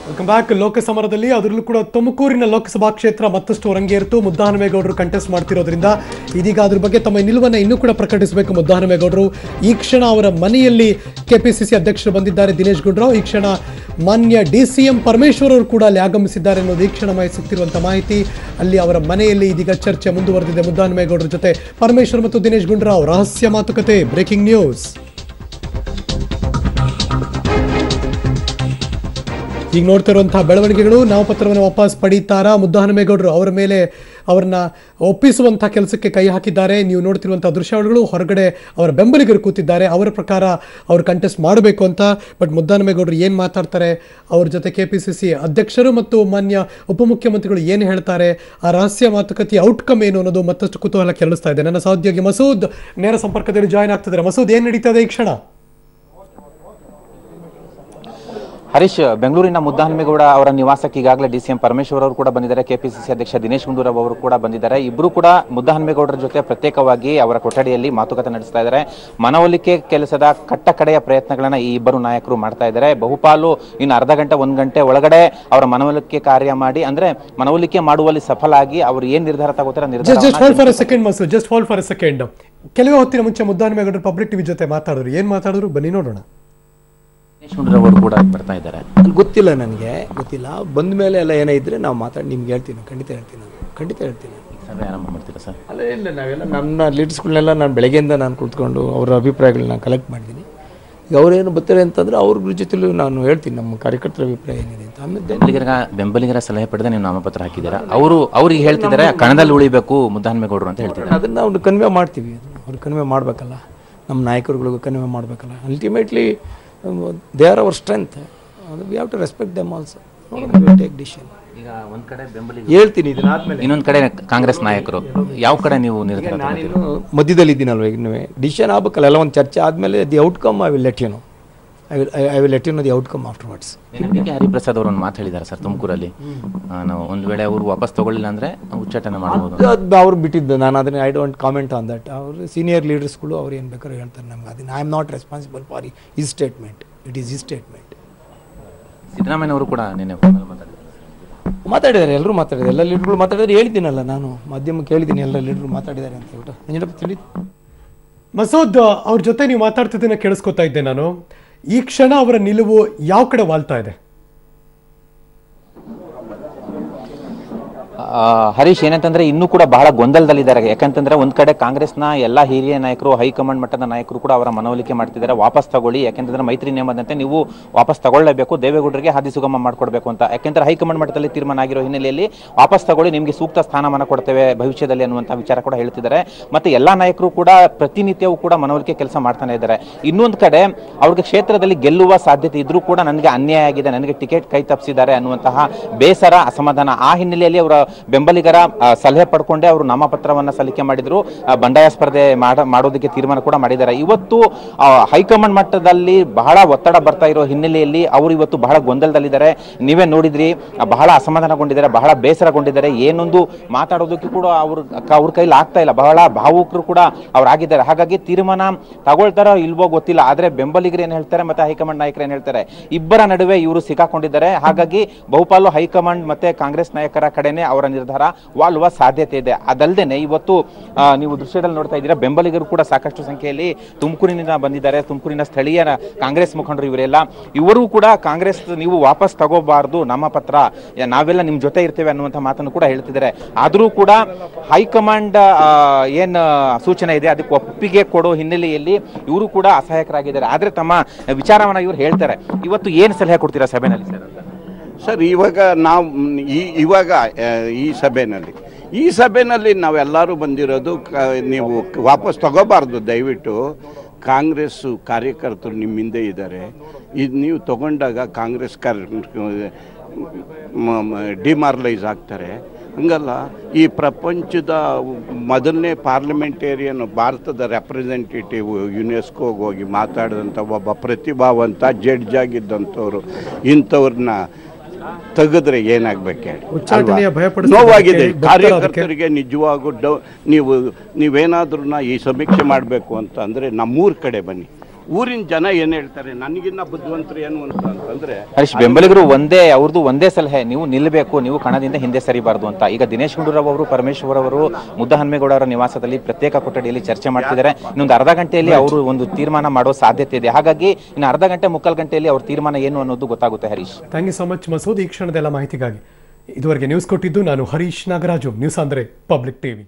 Welcome back. ಲೋಕಸಮರದಲ್ಲಿ ಅದರಲ್ಲೂ ಕೂಡ ತುಮಕೂರಿನ ಲೋಕಸಭಾ ಕ್ಷೇತ್ರ ಮತ್ತಷ್ಟು ರಂಗೇರಿತು. ಮುದ್ದಹನುಮೇಗೌಡರು ಕಂಟೆಸ್ಟ್ ಮಾಡ್ತಿರೋದ್ರಿಂದ ಇದೀಗ ಅದ್ರ ಬಗ್ಗೆ ತಮ್ಮ ನಿಲುವನ್ನು ಇನ್ನೂ ಕೂಡ ಪ್ರಕಟಿಸಬೇಕು ಮುದ್ದಹನುಮೇಗೌಡರು. ಈ ಕ್ಷಣ ಅವರ ಮನೆಯಲ್ಲಿ ಕೆಪಿಸಿಸಿ ಅಧ್ಯಕ್ಷರು ಬಂದಿದ್ದಾರೆ ದಿನೇಶ್ ಗುಂಡೂರಾವ್. ಈ ಕ್ಷಣ ಮಾನ್ಯ DCM ಪರಮೇಶ್ವರ್ ಅವರು ಕೂಡ ಅಲ್ಲಿ ಆಗಮಿಸಿದ್ದಾರೆ ಅನ್ನೋದು ಈ ಕ್ಷಣ ಸಿಗ್ತಿರುವಂತಹ ಮಾಹಿತಿ. ಅಲ್ಲಿ ಅವರ ಮನೆಯಲ್ಲಿ ಇದೀಗ ಚರ್ಚೆ ಮುಂದುವರೆದಿದೆ. ಮುದ್ದಹನುಮೇಗೌಡರ ಜೊತೆ ಪರಮೇಶ್ವರ್ ಮತ್ತು ದಿನೇಶ್ ಗುಂಡೂರಾವ್ ರಹಸ್ಯ ಮಾತುಕತೆ. Breaking news. ಈಗ ನೋಡ್ತಿರುವಂತಹ ಬೆಳವಣಿಗೆಗಳು. ನಾಮಪತ್ರವನ್ನು ವಾಪಸ್ ಪಡೀತಾರಾ ಮುದ್ದಹನುಮೇಗೌಡರು? ಅವರ ಮೇಲೆ ಅವರನ್ನ ಒಪ್ಪಿಸುವಂತಹ ಕೆಲಸಕ್ಕೆ ಕೈ ಹಾಕಿದ್ದಾರೆ. ನೀವು ನೋಡ್ತಿರುವಂತಹ ದೃಶ್ಯಾವಳಿಗಳು. ಹೊರಗಡೆ ಅವರ ಬೆಂಬಲಿಗರು ಕೂತಿದ್ದಾರೆ. ಅವರ ಪ್ರಕಾರ ಅವರು ಕಂಟೆಸ್ಟ್ ಮಾಡಬೇಕು ಅಂತ. ಬಟ್ ಮುದ್ದಹನುಮೇಗೌಡರು ಏನು ಮಾತಾಡ್ತಾರೆ, ಅವ್ರ ಜೊತೆ KPCC ಅಧ್ಯಕ್ಷರು ಮತ್ತು ಮಾನ್ಯ ಉಪಮುಖ್ಯಮಂತ್ರಿಗಳು ಏನು ಹೇಳ್ತಾರೆ, ಆ ರಹಸ್ಯ ಮಾತುಕತೆ ಔಟ್ಕಮ್ ಏನು ಅನ್ನೋದು ಮತ್ತಷ್ಟು ಕುತೂಹಲ ಕೆರಳಿಸ್ತಾ ಇದೆ. ನನ್ನ ಸಹೋದ್ಯೋಗಿ ಮಸೂದ್ ನೇರ ಸಂಪರ್ಕದಲ್ಲಿ ಜಾಯ್ನ್ ಆಗ್ತಿದ್ದಾರೆ. ಮಸೂದ್, ಏನು ನಡೀತಾ ಇದೆ ಈ ಕ್ಷಣ? ಹರೀಶ್, ಬೆಂಗಳೂರಿನ ಮುದ್ದಹನುಮೇಗೌಡ ಅವರ ನಿವಾಸಕ್ಕೆ ಈಗಾಗಲೇ DCM ಪರಮೇಶ್ವರ್ ಅವರು ಕೂಡ ಬಂದಿದ್ದಾರೆ. KPCC ಅಧ್ಯಕ್ಷ ದಿನೇಶ್ ಗುಂಡೂರಾವ್ ಅವರು ಕೂಡ ಬಂದಿದ್ದಾರೆ. ಇಬ್ಬರು ಕೂಡ ಮುದ್ದಹನುಮೇಗೌಡರ ಜೊತೆ ಪ್ರತ್ಯೇಕವಾಗಿ ಅವರ ಕೊಠಡಿಯಲ್ಲಿ ಮಾತುಕತೆ ನಡೆಸ್ತಾ ಇದ್ದಾರೆ. ಮನವೊಲಿಕೆ ಕೆಲಸದ ಕಟ್ಟಕಡೆಯ ಪ್ರಯತ್ನಗಳನ್ನ ಈ ಇಬ್ಬರು ನಾಯಕರು ಮಾಡ್ತಾ ಇದ್ದಾರೆ. ಬಹುಪಾಲು ಇನ್ನು ಅರ್ಧ ಗಂಟೆ 1 ಗಂಟೆ ಒಳಗಡೆ ಅವರ ಮನವೊಲಿಕೆ ಕಾರ್ಯ ಮಾಡಿ, ಅಂದ್ರೆ ಮನವೊಲಿಕೆ ಮಾಡುವಲ್ಲಿ ಸಫಲ ಆಗಿ ಅವರು ಏನ್ ನಿರ್ಧಾರ ತಗೋತಾರೆ ಕೆಲವೇ ಹೊತ್ತಿನ ಮುಂಚೆ ಮುದ್ದಹನುಮೇಗೌಡರು ಪಬ್ಲಿಕ್ ಟಿವಿ ಜೊತೆ ಮಾತಾಡಿದ್ರು. ಏನ್ ಮಾತಾಡಿದ್ರು ಬನ್ನಿ ನೋಡೋಣ. ದಿನೇಶ್ ಗುಂಡೂರಾವ್ ಅವರು ಕೂಡ ಬರ್ತಾ ಇದ್ದಾರೆ. ಗೊತ್ತಿಲ್ಲ, ನನಗೆ ಗೊತ್ತಿಲ್ಲ. ಬಂದ ಮೇಲೆ ಎಲ್ಲ ಏನೇ ಇದ್ರೆ ನಾವು ಮಾತಾಡಿ ನಿಮ್ಗೆ ಹೇಳ್ತೀನಿ. ಖಂಡಿತ ಹೇಳ್ತೀನಿ. ಸಭೆ ಆರಂಭ ಮಾಡ್ತೀರಾ ಸರ್? ಅಲ್ಲ, ಇಲ್ಲ, ನಾವೆಲ್ಲ ನನ್ನ ಲೀಡರ್ಸ್ಗಳನ್ನೆಲ್ಲ ನಾನು ಬೆಳಗ್ಗೆಯಿಂದ ನಾನು ಕುಳಿತುಕೊಂಡು ಅವರ ಅಭಿಪ್ರಾಯಗಳನ್ನ ಕಲೆಕ್ಟ್ ಮಾಡಿದ್ದೀನಿ. ಈಗ ಅವರೇನು ಬರ್ತಾರೆ ಅಂತಂದ್ರೆ ಅವ್ರ ಜೊತೆಲೂ ನಾನು ಹೇಳ್ತೀನಿ ನಮ್ಮ ಕಾರ್ಯಕರ್ತರ ಅಭಿಪ್ರಾಯ ಏನಿದೆ ಅಂತ. ಆಮೇಲೆ ಬೆಂಬಲಿಗರ ಸಲಹೆ ಪಡೆದ ನೀವು ನಾಮಪತ್ರ ಹಾಕಿದ್ದೀರಾ. ಅವ್ರಿಗೆ ಹೇಳ್ತಿದ್ದಾರೆ ಕಣದಲ್ಲಿ ಉಳಿಬೇಕು ಮುದ್ದಹನುಮೇಗೌಡರು ಅಂತ ಹೇಳ್ತಿದ್ದಾರೆ. ಅದನ್ನ ಅವ್ರು ಕನ್ವೆ ಮಾಡ್ತೀವಿ. ಅವ್ರು ಕನ್ವೆ ಮಾಡಬೇಕಲ್ಲ, ನಮ್ಮ ನಾಯಕರುಗಳಿಗೂ ಕನ್ವೆ ಮಾಡಬೇಕಲ್ಲ. Ultimately they are our strength. We have to respect them also. We take decision. ಈಗ ಒಂದ್ ಕಡೆ ಬೆಂಬಲಿಗ ಹೇಳ್ತೀನಿ, ಇದನ್ನಾದ್ಮೇಲೆ ಇನ್ನೊಂದು ಕಡೆ ಕಾಂಗ್ರೆಸ್ ನಾಯಕರು. ಯಾವ ಕಡೆ ನೀವು ನಿರ್ಧಾರ? ನಾನೇನು ಮಧ್ಯದಲ್ಲಿ ಇದ್ದೀನಲ್ವ, ಈಗ ಡಿಸಿಷನ್ ಆಗ್ಬೇಕಲ್ಲ. ಎಲ್ಲ ಒಂದು ಚರ್ಚೆ ಆದಮೇಲೆ the outcome I will let you know. I will let you know the outcome afterwards. Hariprasad ಅವರು ಒಂದು ಮಾತು ಹೇಳಿದ್ದಾರೆ ಸರ್ ತುಮಕೂರಲ್ಲಿ. ನಾವು ಒಂದು ವೇಳೆ ಅವರು ವಾಪಸ್ ತಗೊಳ್ಳಿಲ್ಲ ಅಂದ್ರೆ ಉಚ್ಚಾಟನೆ ಮಾಡಬಹುದು. ಅದು ಅವ್ರು ಬಿಟ್ಟಿದ್ದು. ನಾನು ಅದನ್ನ I don't comment on that. ಅವರು ಸೀನಿಯರ್ ಲೀಡರ್ಸ್ಗಳು ಅವ್ರು ಏನು ಬೇಕಾದ್ರೂ ಹೇಳ್ತಾರೆ ನಮ್ಗೆ. ಅದನ್ನ I am not responsible for his statement. It is his statement. Siddaramaiah ಅವರು ಕೂಡ ನಿನ್ನೆ ಮಾತಾಡಿದ್ದಾರೆ. ಎಲ್ಲರೂ ಮಾತಾಡಿದ್ದಾರೆ. ಎಲ್ಲ ಲೀಡರ್ಗಳು ಮಾತಾಡಿದ್ರೆ ಹೇಳಿದ್ದೀನಲ್ಲ, ನಾನು ಮಾಧ್ಯಮಕ್ಕೆ ಹೇಳಿದ್ದೀನಿ ಎಲ್ಲ ಲೀಡರ್ಗಳು ಮಾತಾಡಿದ್ದಾರೆ ಅಂತ ಹೇಳ್ಬಿಟ್ಟು. ಮಸೂದ್, ಅವ್ರ ಜೊತೆ ನೀವು ಮಾತಾಡ್ತಿದ್ದನ್ನ ಕೇಳಿಸ್ಕೊತಾ ಇದ್ದೆ ನಾನು. ಈ ಕ್ಷಣ ಅವರ ನಿಲುವು ಯಾವ ಕಡೆ ವಾಲ್ತಾ ಇದೆ? ಹರೀಶ್, ಏನಂತಂದ್ರೆ ಇನ್ನೂ ಕೂಡ ಬಹಳ ಗೊಂದಲದಲ್ಲಿದ್ದಾರೆ. ಯಾಕಂತಂದ್ರೆ ಒಂದ್ ಕಡೆ ಕಾಂಗ್ರೆಸ್ನ ಎಲ್ಲಾ ಹಿರಿಯ ನಾಯಕರು, ಹೈಕಮಾಂಡ್ ಮಟ್ಟದ ನಾಯಕರು ಕೂಡ ಅವರ ಮನವೊಲಿಕೆ ಮಾಡ್ತಿದ್ದಾರೆ, ವಾಪಸ್ ತಗೊಳ್ಳಿ. ಯಾಕಂತಂದ್ರೆ ಮೈತ್ರಿ ನಿಯಮದಂತೆ ನೀವು ವಾಪಸ್ ತಗೊಳ್ಳೇಬೇಕು, ದೇವೇಗೌಡರಿಗೆ ಹಾದಿ ಸುಗಮ ಮಾಡ್ಕೊಡ್ಬೇಕು ಅಂತ. ಯಾಕಂದ್ರೆ ಹೈಕಮಾಂಡ್ ಮಟ್ಟದಲ್ಲಿ ತೀರ್ಮಾನ ಆಗಿರೋ ಹಿನ್ನೆಲೆಯಲ್ಲಿ ವಾಪಸ್ ತಗೊಳ್ಳಿ, ನಿಮಗೆ ಸೂಕ್ತ ಸ್ಥಾನಮಾನ ಕೊಡ್ತೇವೆ ಭವಿಷ್ಯದಲ್ಲಿ ಅನ್ನುವಂಥ ವಿಚಾರ ಕೂಡ ಹೇಳ್ತಿದ್ದಾರೆ. ಮತ್ತೆ ಎಲ್ಲಾ ನಾಯಕರು ಕೂಡ ಪ್ರತಿನಿತ್ಯವೂ ಕೂಡ ಮನವೊಲಿಕೆ ಕೆಲಸ ಮಾಡ್ತಾನೆ ಇದ್ದಾರೆ. ಇನ್ನೊಂದು ಕಡೆ ಅವ್ರಿಗೆ ಕ್ಷೇತ್ರದಲ್ಲಿ ಗೆಲ್ಲುವ ಸಾಧ್ಯತೆ ಇದ್ರೂ ಕೂಡ ನನಗೆ ಅನ್ಯಾಯ ಆಗಿದೆ, ನನಗೆ ಟಿಕೆಟ್ ಕೈ ತಪ್ಪಿಸಿದ್ದಾರೆ ಅನ್ನುವಂತಹ ಬೇಸರ, ಅಸಮಾಧಾನ. ಆ ಹಿನ್ನೆಲೆಯಲ್ಲಿ ಅವರ ಬೆಂಬಲಿಗರ ಸಲಹೆ ಪಡ್ಕೊಂಡೆ ಅವರು ನಾಮಪತ್ರವನ್ನ ಸಲ್ಲಿಕೆ ಮಾಡಿದ್ರು. ಬಂಡಾಯ ಸ್ಪರ್ಧೆ ಮಾಡೋದಕ್ಕೆ ತೀರ್ಮಾನ ಕೂಡ ಮಾಡಿದ್ದಾರೆ. ಇವತ್ತು ಹೈಕಮಾಂಡ್ ಮಟ್ಟದಲ್ಲಿ ಬಹಳ ಒತ್ತಡ ಬರ್ತಾ ಇರೋ ಹಿನ್ನೆಲೆಯಲ್ಲಿ ಅವರು ಇವತ್ತು ಬಹಳ ಗೊಂದಲದಲ್ಲಿದ್ದಾರೆ. ನೀವೇ ನೋಡಿದ್ರಿ, ಬಹಳ ಅಸಮಾಧಾನಗೊಂಡಿದ್ದಾರೆ, ಬಹಳ ಬೇಸರಗೊಂಡಿದ್ದಾರೆ. ಏನೊಂದು ಮಾತಾಡೋದಕ್ಕೆ ಕೂಡ ಅವ್ರ ಕೈಲಿ ಆಗ್ತಾ ಇಲ್ಲ. ಬಹಳ ಭಾವುಕರು ಕೂಡ ಅವರಾಗಿದ್ದಾರೆ. ಹಾಗಾಗಿ ತೀರ್ಮಾನ ತಗೊಳ್ತಾರೋ ಇಲ್ವೋ ಗೊತ್ತಿಲ್ಲ. ಆದ್ರೆ ಬೆಂಬಲಿಗರು ಏನ್ ಹೇಳ್ತಾರೆ ಮತ್ತೆ ಹೈಕಮಾಂಡ್ ನಾಯಕರು ಏನ್ ಹೇಳ್ತಾರೆ, ಇಬ್ಬರ ನಡುವೆ ಇವರು ಸಿಕ್ಕಾಕೊಂಡಿದ್ದಾರೆ. ಹಾಗಾಗಿ ಬಹುಪಾಲು ಹೈಕಮಾಂಡ್ ಮತ್ತೆ ಕಾಂಗ್ರೆಸ್ ನಾಯಕರ ಕಡೆನೆ ಅವರ ನಿರ್ಧಾರ ವಾಲುವ ಸಾಧ್ಯತೆ ಇದೆ. ಅದಲ್ಲದೆ ಇವತ್ತು ನೀವು ದೃಶ್ಯದಲ್ಲಿ ನೋಡ್ತಾ ಇದ್ದೀರಾ, ಬೆಂಬಲಿಗರು ಕೂಡ ಸಾಕಷ್ಟು ಸಂಖ್ಯೆಯಲ್ಲಿ ತುಮಕೂರಿನಿಂದ ಬಂದಿದ್ದಾರೆ. ತುಮಕೂರಿನ ಸ್ಥಳೀಯ ಕಾಂಗ್ರೆಸ್ ಮುಖಂಡರು ಇವರೆಲ್ಲ, ಇವರು ಕೂಡ ಕಾಂಗ್ರೆಸ್ ನೀವು ವಾಪಸ್ ತಗೋಬಾರ್ದು ನಾಮಪತ್ರ, ನಾವೆಲ್ಲ ನಿಮ್ ಜೊತೆ ಇರ್ತೇವೆ ಅನ್ನುವಂಥ ಮಾತನ್ನು ಕೂಡ ಹೇಳ್ತಿದ್ದಾರೆ. ಆದರೂ ಕೂಡ ಹೈಕಮಾಂಡ್ ಏನ್ ಸೂಚನೆ ಇದೆ ಅದಕ್ಕೆ ಒಪ್ಪಿಗೆ ಕೊಡೋ ಹಿನ್ನೆಲೆಯಲ್ಲಿ ಇವರು ಕೂಡ ಅಸಹಾಯಕರಾಗಿದ್ದಾರೆ. ಆದ್ರೆ ತಮ್ಮ ವಿಚಾರವನ್ನ ಇವರು ಹೇಳ್ತಾರೆ. ಇವತ್ತು ಏನು ಸಲಹೆ ಕೊಡ್ತೀರಾ ಸಭೆಯಲ್ಲಿ ಸರ್? ಇವಾಗ ಈ ಸಭೆಯಲ್ಲಿ ನಾವೆಲ್ಲರೂ ಬಂದಿರೋದು, ನೀವು ವಾಪಸ್ ತಗೋಬಾರ್ದು ದಯವಿಟ್ಟು. ಕಾಂಗ್ರೆಸ್ಸು ಕಾರ್ಯಕರ್ತರು ನಿಮ್ಮ ಹಿಂದೆ ಇದ್ದಾರೆ. ಇದು ನೀವು ತಗೊಂಡಾಗ ಕಾಂಗ್ರೆಸ್ ಡಿಮಾರಲೈಸ್ ಆಗ್ತಾರೆ. ಹಂಗಲ್ಲ, ಈ ಪ್ರಪಂಚದ ಮೊದಲನೇ ಪಾರ್ಲಿಮೆಂಟೇರಿಯನ್, ಭಾರತದ ರೆಪ್ರೆಸೆಂಟೇಟಿವ್, ಯುನೆಸ್ಕೋಗೆ ಹೋಗಿ ಮಾತಾಡಿದಂಥ ಒಬ್ಬ ಪ್ರತಿಭಾವಂತ ಜಡ್ಜ್ ಆಗಿದ್ದಂಥವ್ರು, ಇಂಥವ್ರನ್ನ ತೆಗೆದ್ರೆ ಏನಾಗಬೇಕು ಹೇಳಿ? ನೋವಾಗಿದೆ ಕಾರ್ಯಕರ್ತರಿಗೆ ನಿಜವಾಗೂ. ನೀವೇನಾದ್ರೂ ಈ ಸಮೀಕ್ಷೆ ಮಾಡಬೇಕು ಅಂತ ಅಂದರೆ ನಮ್ಮೂರ ಕಡೆ ಬನ್ನಿ. ಊರಿನ ಜನ ಏನು ಹೇಳ್ತಾರೆ, ನನಗಿನ್ನ ಬುದ್ಧಿವಂತರು ಏನು ಅಂತಂದರೆ ಹರೀಶ್ ಬೆಂಬಲಿಗರು ಅವ್ರದ್ದು ಒಂದೇ ಸಲಹೆ, ನೀವು ನಿಲ್ಲಬೇಕು, ನೀವು ಕಣದಿಂದ ಹಿಂದೆ ಸರಿಬಾರ್ದು ಅಂತ. ಈಗ ದಿನೇಶ್ ಗುಂಡೂರಾವ್ ಅವರು, ಪರಮೇಶ್ವರ್ ಅವರು ಮುದ್ದಹನುಮೇಗೌಡ ಅವರ ನಿವಾಸದಲ್ಲಿ ಪ್ರತ್ಯೇಕ ಕೊಠಡಿಯಲ್ಲಿ ಚರ್ಚೆ ಮಾಡ್ತಿದ್ದಾರೆ. ಇನ್ನೊಂದು ಅರ್ಧ ಗಂಟೆಯಲ್ಲಿ ಅವರು ಒಂದು ತೀರ್ಮಾನ ಮಾಡೋ ಸಾಧ್ಯತೆ ಇದೆ. ಹಾಗಾಗಿ ಇನ್ನು ಅರ್ಧ ಗಂಟೆ ಮುಕ್ಕಾಲು ಗಂಟೆಯಲ್ಲಿ ಅವ್ರ ತೀರ್ಮಾನ ಏನು ಅನ್ನೋದು ಗೊತ್ತಾಗುತ್ತೆ. Harish, thank you so much Masood, ಈ ಕ್ಷಣದ ಎಲ್ಲ ಮಾಹಿತಿಗಾಗಿ. ಇದುವರೆಗೆ ನ್ಯೂಸ್ ಕೊಟ್ಟಿದ್ದು ನಾನು ಹರೀಶ್ ನಾಗರಾಜು, ನ್ಯೂಸ್ ಅಂದರೆ ಪಬ್ಲಿಕ್ ಟಿವಿ.